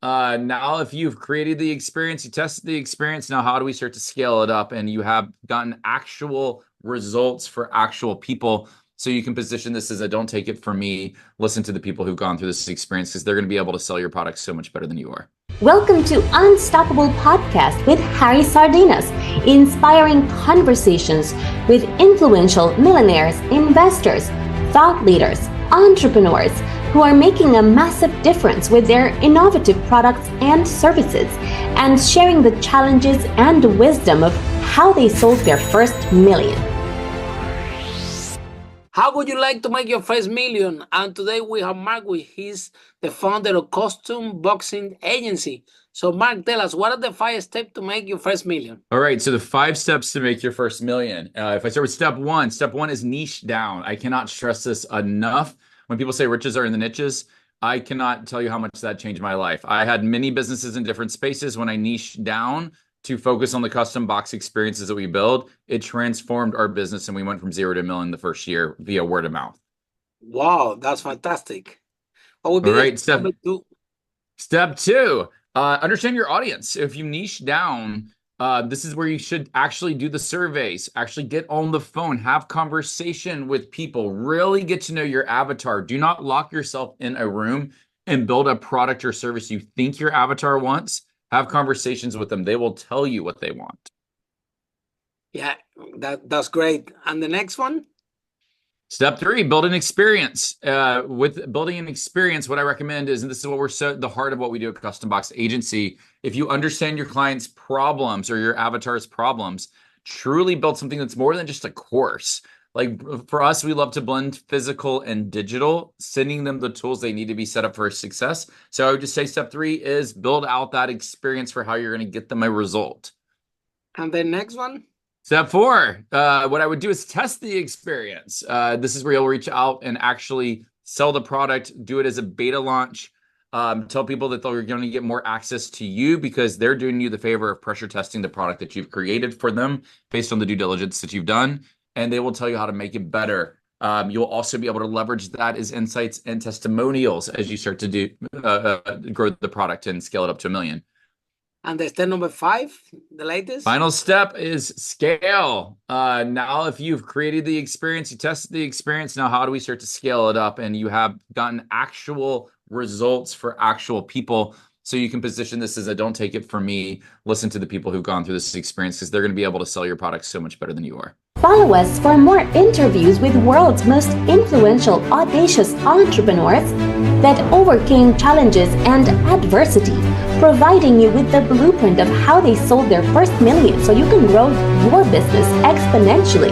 Now, if you've created the experience, you tested the experience, now how do we start to scale it up? And you have gotten actual results for actual people. So you can position this as a don't take it from me, listen to the people who've gone through this experience because they're going to be able to sell your product so much better than you are. Welcome to Unstoppable Podcast with Harry Sardinas, inspiring conversations with influential millionaires, investors, thought leaders, entrepreneurs who are making a massive difference with their innovative products and services, and sharing the challenges and wisdom of how they sold their first million. How would you like to make your first million? And today we have Mark he's the founder of Costume Boxing Agency. So Mark, tell us, what are the 5 steps to make your first million? All right, so the 5 steps to make your first million. If I start with step one is niche down. I cannot stress this enough. When people say riches are in the niches, I cannot tell you how much that changed my life. I had many businesses in different spaces. When I niched down to focus on the custom box experiences that we build, it transformed our business, and we went from 0 to $1 million the first year via word of mouth. Wow, that's fantastic. What would be Step two, understand your audience. If you niche down, this is where you should actually do the surveys, actually get on the phone, have conversation with people, really get to know your avatar. Do not lock yourself in a room and build a product or service you think your avatar wants. Have conversations with them. They will tell you what they want. Yeah, that's great. And the next one? Step 3, build an experience. With building an experience, what I recommend is, and this is what we're the heart of what we do at Custom Box Agency, if you understand your client's problems or your avatar's problems, truly build something that's more than just a course. Like for us, we love to blend physical and digital, sending them the tools they need to be set up for success. So I would just say step 3 is build out that experience for how you're going to get them a result. And the next one? Step 4, what I would do is test the experience. This is where you'll reach out and actually sell the product, do it as a beta launch, tell people that they're going to get more access to you because they're doing you the favor of pressure testing the product that you've created for them based on the due diligence that you've done. And they will tell you how to make it better. You'll also be able to leverage that as insights and testimonials as you start to grow the product and scale it up to $1 million. And the step number 5, the latest? Final step is scale. Now, if you've created the experience, you tested the experience, now how do we start to scale it up? And you have gotten actual results for actual people. So you can position this as a don't take it from me, listen to the people who've gone through this experience because they're going to be able to sell your product so much better than you are. Follow us for more interviews with world's most influential, audacious entrepreneurs that overcame challenges and adversity, providing you with the blueprint of how they sold their first million so you can grow your business exponentially.